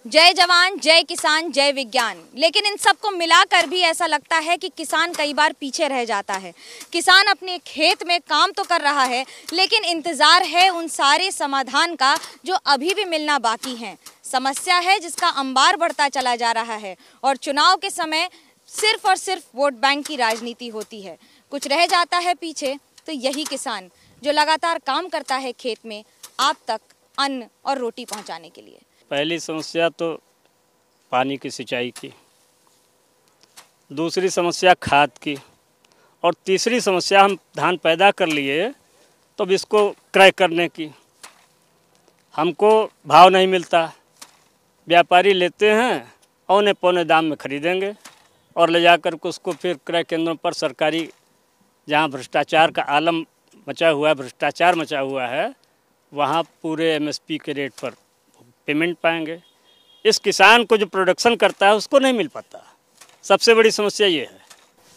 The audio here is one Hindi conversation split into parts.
जय जवान, जय किसान, जय विज्ञान। लेकिन इन सबको मिलाकर भी ऐसा लगता है कि किसान कई बार पीछे रह जाता है। किसान अपने खेत में काम तो कर रहा है, लेकिन इंतज़ार है उन सारे समाधान का जो अभी भी मिलना बाकी हैं। समस्या है जिसका अंबार बढ़ता चला जा रहा है और चुनाव के समय सिर्फ और सिर्फ वोट बैंक की राजनीति होती है। कुछ रह जाता है पीछे तो यही किसान जो लगातार काम करता है खेत में आप तक अन्न और रोटी पहुंचाने के लिए। पहली समस्या तो पानी की सिंचाई की, दूसरी समस्या खाद की और तीसरी समस्या हम धान पैदा कर लिए तो अब इसको क्रय करने की। हमको भाव नहीं मिलता, व्यापारी लेते हैं औने पौने दाम में खरीदेंगे और ले जाकर के उसको फिर क्रय केंद्रों पर सरकारी, जहाँ भ्रष्टाचार का आलम मचा हुआ है, भ्रष्टाचार मचा हुआ है, वहाँ पूरे एमएसपी के रेट पर पेमेंट पाएंगे। इस किसान को जो प्रोडक्शन करता है उसको नहीं मिल पाता। सबसे बड़ी समस्या ये है।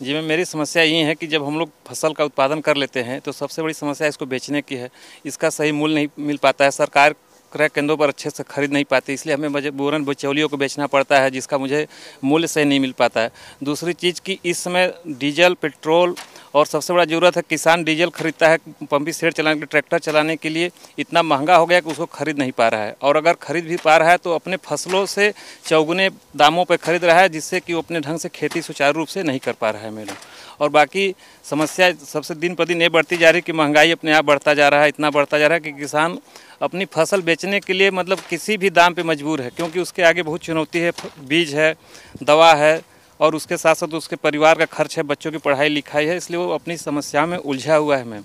जी मैम, मेरी समस्या ये है कि जब हम लोग फसल का उत्पादन कर लेते हैं तो सबसे बड़ी समस्या इसको बेचने की है। इसका सही मूल्य नहीं मिल पाता है, सरकार क्रय केंद्रों पर अच्छे से खरीद नहीं पाती, इसलिए हमें मजबूरन बिचौलियों को बेचना पड़ता है जिसका मुझे मूल्य सही नहीं मिल पाता है। दूसरी चीज़ कि इस समय डीजल, पेट्रोल और सबसे बड़ा ज़रूरत है, किसान डीजल खरीदता है पंपिंग सेट चलाने के लिए, ट्रैक्टर चलाने के लिए इतना महंगा हो गया कि उसको खरीद नहीं पा रहा है, और अगर खरीद भी पा रहा है तो अपने फसलों से चौगुने दामों पर खरीद रहा है, जिससे कि वो अपने ढंग से खेती सुचारू रूप से नहीं कर पा रहा है मैडम। और बाकी समस्या सबसे दिन पर दिन ये बढ़ती जा रही है कि महंगाई अपने आप बढ़ता जा रहा है, इतना बढ़ता जा रहा है कि किसान अपनी फसल बेचने के लिए मतलब किसी भी दाम पे मजबूर है, क्योंकि उसके आगे बहुत चुनौती है, बीज है, दवा है और उसके साथ साथ उसके परिवार का खर्च है, बच्चों की पढ़ाई लिखाई है, इसलिए वो अपनी समस्या में उलझा हुआ है मैम।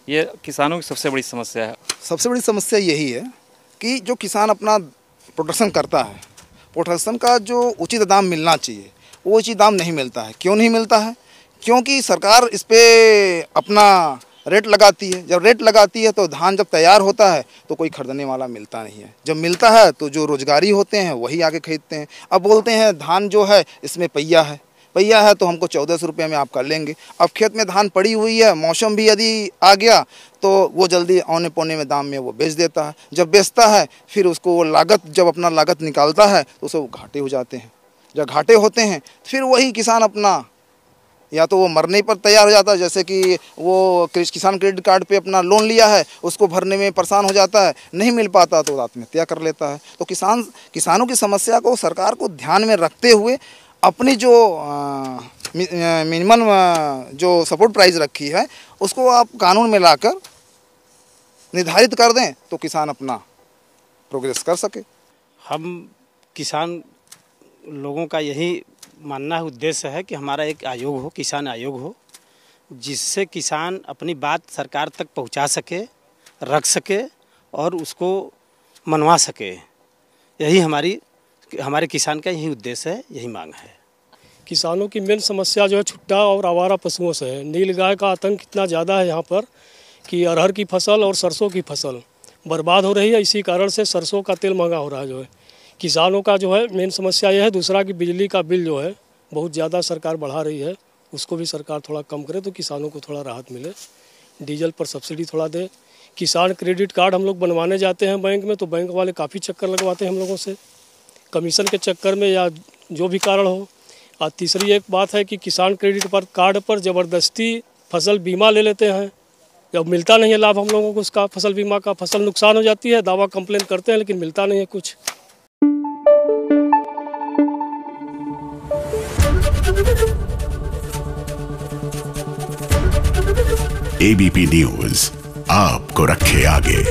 ये किसानों की सबसे बड़ी समस्या है। सबसे बड़ी समस्या यही है कि जो किसान अपना प्रोडक्शन करता है, प्रोडक्शन का जो उचित दाम मिलना चाहिए वो उचित दाम नहीं मिलता है। क्यों नहीं मिलता है? क्योंकि सरकार इस पर अपना रेट लगाती है। जब रेट लगाती है तो धान जब तैयार होता है तो कोई खरीदने वाला मिलता नहीं है। जब मिलता है तो जो रोजगारी होते हैं वही आके खरीदते हैं। अब बोलते हैं धान जो है इसमें पहिया है तो हमको 1400 रुपये में आप कर लेंगे। अब खेत में धान पड़ी हुई है, मौसम भी यदि आ गया तो वो जल्दी औने पौने में दाम में वो बेच देता है। जब बेचता है फिर उसको वो लागत, जब अपना लागत निकालता है तो उसे घाटे हो जाते हैं। जब घाटे होते हैं फिर वही किसान अपना या तो वो मरने पर तैयार हो जाता है, जैसे कि वो किसान क्रेडिट कार्ड पे अपना लोन लिया है, उसको भरने में परेशान हो जाता है, नहीं मिल पाता तो आत्महत्या कर लेता है। तो किसानों की समस्या को सरकार को ध्यान में रखते हुए अपनी जो मिनिमम जो सपोर्ट प्राइस रखी है उसको आप कानून में लाकर निर्धारित कर दें तो किसान अपना प्रोग्रेस कर सके। हम किसान लोगों का यही मानना है, उद्देश्य है कि हमारा एक आयोग हो, किसान आयोग हो, जिससे किसान अपनी बात सरकार तक पहुंचा सके, रख सके और उसको मनवा सके। यही हमारे किसान का यही उद्देश्य है, यही मांग है। किसानों की मेन समस्या जो है छुट्टा और आवारा पशुओं से है। नीलगाय का आतंक इतना ज़्यादा है यहाँ पर कि अरहर की फसल और सरसों की फसल बर्बाद हो रही है। इसी कारण से सरसों का तेल महंगा हो रहा है। जो है किसानों का जो है मेन समस्या यह है। दूसरा कि बिजली का बिल जो है बहुत ज़्यादा सरकार बढ़ा रही है, उसको भी सरकार थोड़ा कम करे तो किसानों को थोड़ा राहत मिले। डीजल पर सब्सिडी थोड़ा दे। किसान क्रेडिट कार्ड हम लोग बनवाने जाते हैं बैंक में तो बैंक वाले काफ़ी चक्कर लगवाते हैं हम लोगों से, कमीशन के चक्कर में या जो भी कारण हो। और तीसरी एक बात है कि किसान क्रेडिट कार्ड पर ज़बरदस्ती फसल बीमा ले लेते हैं। जब मिलता नहीं है लाभ हम लोगों को उसका, फसल बीमा का, फसल नुकसान हो जाती है, दावा कंप्लेन करते हैं लेकिन मिलता नहीं है कुछ। एबीपी न्यूज आपको रखे आगे।